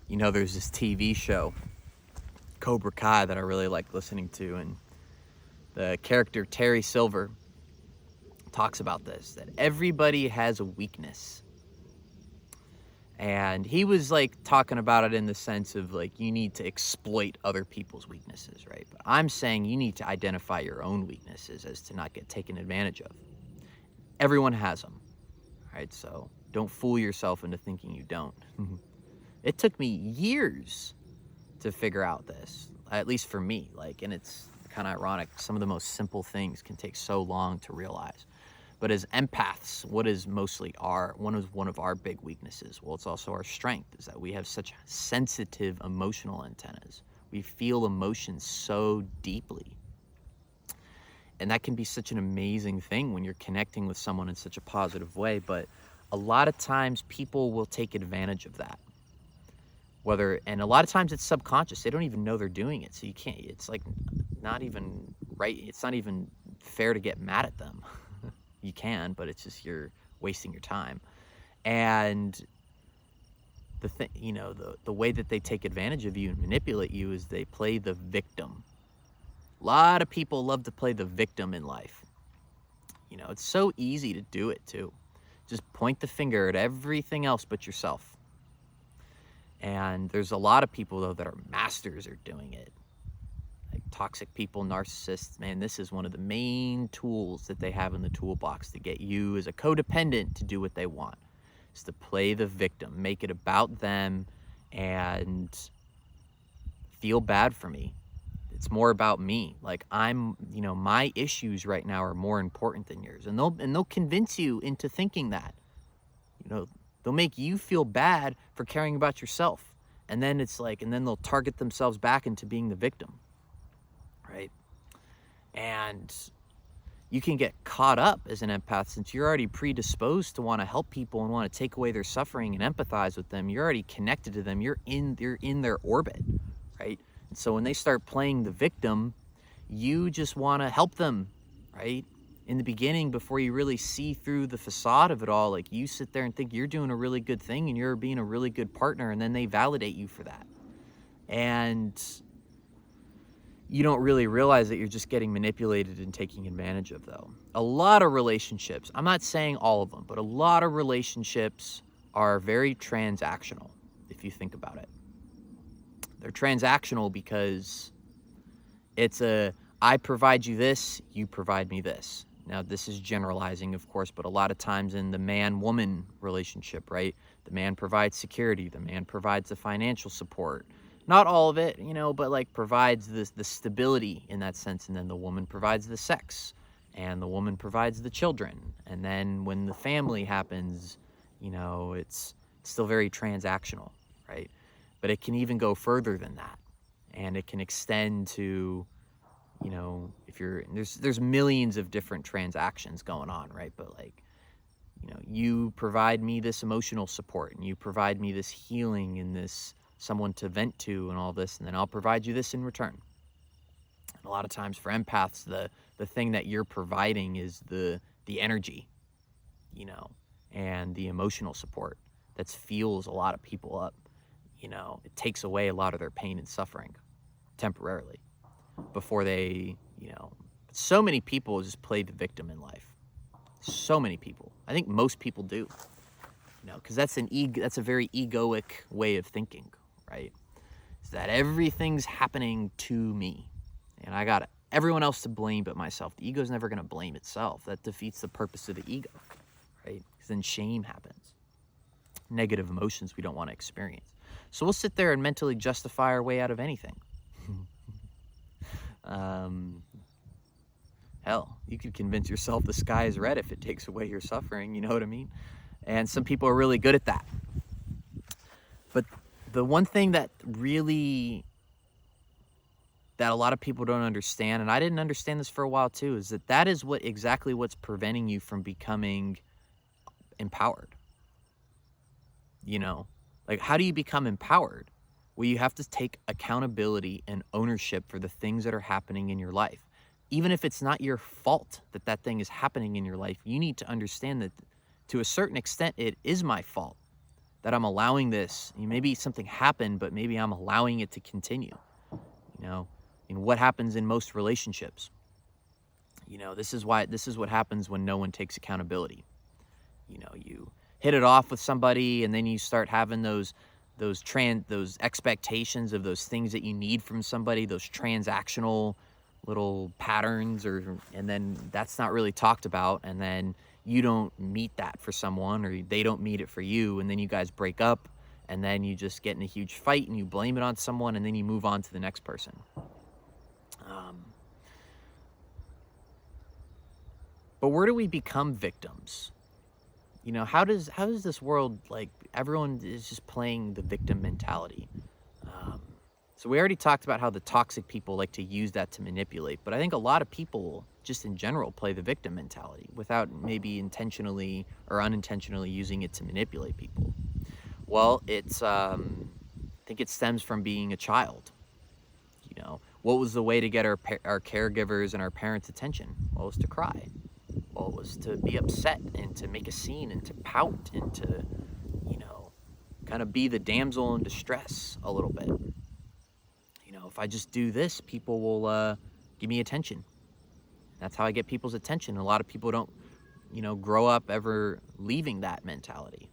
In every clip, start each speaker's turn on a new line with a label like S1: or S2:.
S1: You know, there's this TV show, Cobra Kai, that I really like listening to, and the character Terry Silver talks about this, that everybody has a weakness. And he was like talking about it in the sense of like, you need to exploit other people's weaknesses, right? But I'm saying you need to identify your own weaknesses as to not get taken advantage of. Everyone has them, right? So don't fool yourself into thinking you don't. It took me years to figure out this, at least for me. Like, and it's kind of ironic. Some of the most simple things can take so long to realize. But as empaths, what is mostly one of our big weaknesses? Well, it's also our strength, is that we have such sensitive emotional antennas. We feel emotions so deeply. And that can be such an amazing thing when you're connecting with someone in such a positive way. But a lot of times people will take advantage of that. And a lot of times it's subconscious. They don't even know they're doing it. So you can't, it's like not even right. It's not even fair to get mad at them. You can, but it's just you're wasting your time. And the thing, you know, the way that they take advantage of you and manipulate you is they play the victim. A lot of people love to play the victim in life. You know, it's so easy to do it too. Just point the finger at everything else but yourself. And there's a lot of people though that are masters at doing it. Like toxic people, narcissists, man, this is one of the main tools that they have in the toolbox to get you as a codependent to do what they want. Is to play the victim, make it about them, and feel bad for me. It's more about me. Like my issues right now are more important than yours. And they'll convince you into thinking that. You know, they'll make you feel bad for caring about yourself. And then it's like, and then they'll target themselves back into being the victim. Right? And you can get caught up as an empath since you're already predisposed to want to help people and want to take away their suffering and empathize with them. You're already connected to them. You're in their orbit, right? And so when they start playing the victim, you just want to help them, right? In the beginning, before you really see through the facade of it all, like you sit there and think you're doing a really good thing and you're being a really good partner, and then they validate you for that. And you don't really realize that you're just getting manipulated and taking advantage of, though. A lot of relationships, I'm not saying all of them, but a lot of relationships are very transactional, if you think about it. They're transactional because it's I provide you this, you provide me this. Now, this is generalizing, of course, but a lot of times in the man-woman relationship, right? The man provides security, the man provides the financial support. Not all of it, you know, but like provides the stability in that sense. And then the woman provides the sex and the woman provides the children. And then when the family happens, you know, it's still very transactional, right? But it can even go further than that. And it can extend to, you know, if you're, there's millions of different transactions going on, right? But like, you know, you provide me this emotional support and you provide me this healing and this someone to vent to and all this, and then I'll provide you this in return. And a lot of times for empaths, the thing that you're providing is the energy, you know, and the emotional support that fuels a lot of people up. You know, it takes away a lot of their pain and suffering temporarily before they, you know, so many people just play the victim in life. So many people. I think most people do, you know, because that's a very egoic way of thinking. Right? Is that everything's happening to me and I got everyone else to blame but myself. The ego's never going to blame itself. That defeats the purpose of the ego, right? Because then shame happens. Negative emotions we don't want to experience. So we'll sit there and mentally justify our way out of anything. Hell, you could convince yourself the sky is red if it takes away your suffering, you know what I mean? And some people are really good at that. But the one thing that a lot of people don't understand, and I didn't understand this for a while too, is that is exactly what's preventing you from becoming empowered. You know, like how do you become empowered? Well, you have to take accountability and ownership for the things that are happening in your life. Even if it's not your fault that thing is happening in your life, you need to understand that to a certain extent, it is my fault. that I'm allowing this. Maybe something happened, but maybe I'm allowing it to continue. What happens in most relationships? This is what happens when no one takes accountability. You hit it off with somebody, and then you start having those expectations of those things that you need from somebody, those transactional little patterns, and then that's not really talked about, and then you don't meet that for someone, or they don't meet it for you, and then you guys break up, and then you just get in a huge fight and you blame it on someone, and then you move on to the next person. But where do we become victims? How does this world, like, everyone is just playing the victim mentality? So we already talked about how the toxic people like to use that to manipulate, but I think a lot of people just in general play the victim mentality without maybe intentionally or unintentionally using it to manipulate people. Well, I think it stems from being a child. What was the way to get our caregivers and our parents' attention? Well, it was to cry. Well, it was to be upset and to make a scene and to pout and to, kind of be the damsel in distress a little bit. If I just do this, people will give me attention. That's how I get people's attention. A lot of people don't, grow up ever leaving that mentality.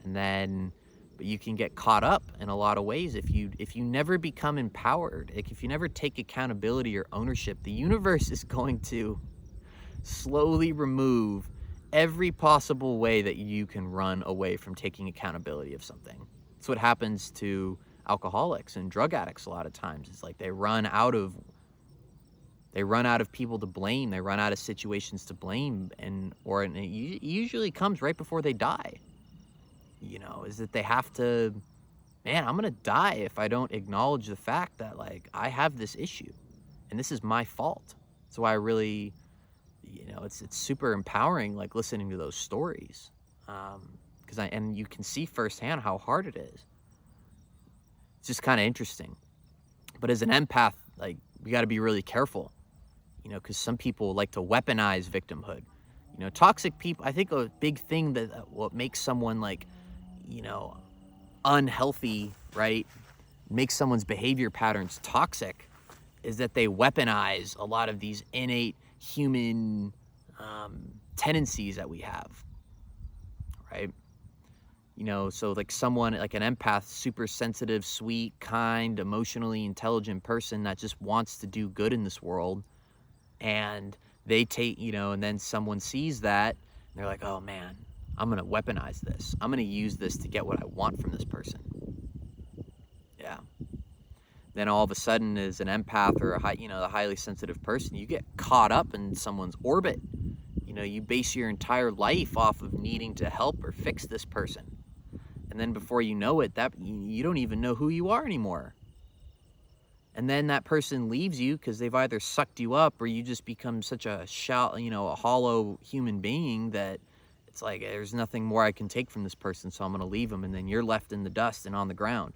S1: But you can get caught up in a lot of ways if you never become empowered. Like, if you never take accountability or ownership, the universe is going to slowly remove every possible way that you can run away from taking accountability of something. That's what happens to alcoholics and drug addicts a lot of times. It's like they run out of people to blame. They run out of situations to blame, and it usually comes right before they die. Is that they have to, man, I'm gonna die if I don't acknowledge the fact that, like, I have this issue and this is my fault. That's why I really, it's super empowering, like, listening to those stories, and you can see firsthand how hard it is. It's just kind of interesting. But as an empath, like, we got to be really careful, because some people like to weaponize victimhood. Toxic people, I think a big thing that what makes someone, like, unhealthy, right, makes someone's behavior patterns toxic, is that they weaponize a lot of these innate human tendencies that we have, right? So like someone, like an empath, super sensitive, sweet, kind, emotionally intelligent person that just wants to do good in this world, and they take, and then someone sees that, and they're like, oh man, I'm gonna weaponize this. I'm gonna use this to get what I want from this person. Yeah. Then all of a sudden, as an empath or a highly sensitive person, you get caught up in someone's orbit. You base your entire life off of needing to help or fix this person. And then before you know it, that you don't even know who you are anymore. And then that person leaves you because they've either sucked you up, or you just become such a hollow human being that it's like, there's nothing more I can take from this person, so I'm going to leave them. And then you're left in the dust and on the ground.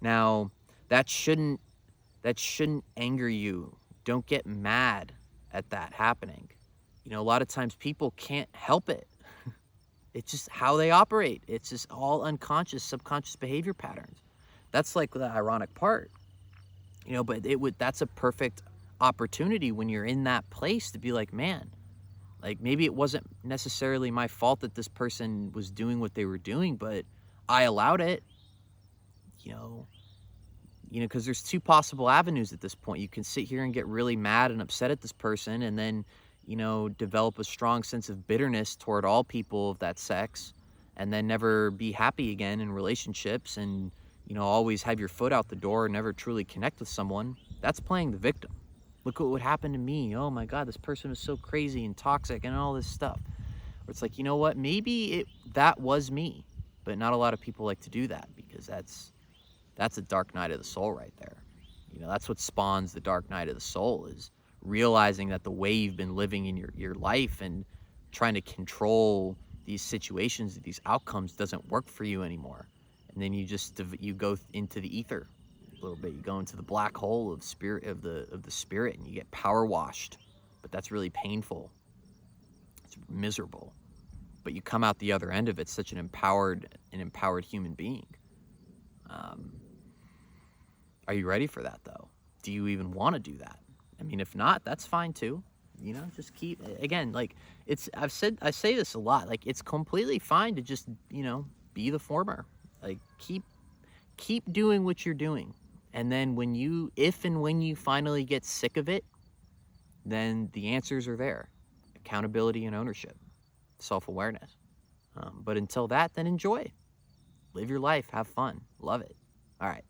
S1: Now, that shouldn't anger you. Don't get mad at that happening. A lot of times people can't help it. It's just how they operate. It's just all unconscious, subconscious behavior patterns. That's like the ironic part. But that's a perfect opportunity when you're in that place to be like, man, like, maybe it wasn't necessarily my fault that this person was doing what they were doing, but I allowed it, because there's two possible avenues at this point. You can sit here and get really mad and upset at this person, and then, develop a strong sense of bitterness toward all people of that sex, and then never be happy again in relationships, and, always have your foot out the door and never truly connect with someone. That's playing the victim. Look what would happen to me. Oh my God, this person was so crazy and toxic and all this stuff. Where it's like, you know what? Maybe that was me, but not a lot of people like to do that, because that's a dark night of the soul right there. That's what spawns the dark night of the soul, is realizing that the way you've been living in your life and trying to control these situations, these outcomes, doesn't work for you anymore. And then you go into the ether a little bit. You go into the black hole of the spirit, and you get power washed. But that's really painful. It's miserable. but you come out the other end of it such an empowered human being. Are you ready for that, though? Do you even want to do that? I mean, if not, that's fine too. You know, just keep, again, like, I say this a lot, like, it's completely fine to just, you know, be the former. Like, keep doing what you're doing. And then if and when you finally get sick of it, then the answers are there. Accountability and ownership, self-awareness. But until that, then enjoy. Live your life, have fun, love it. All right.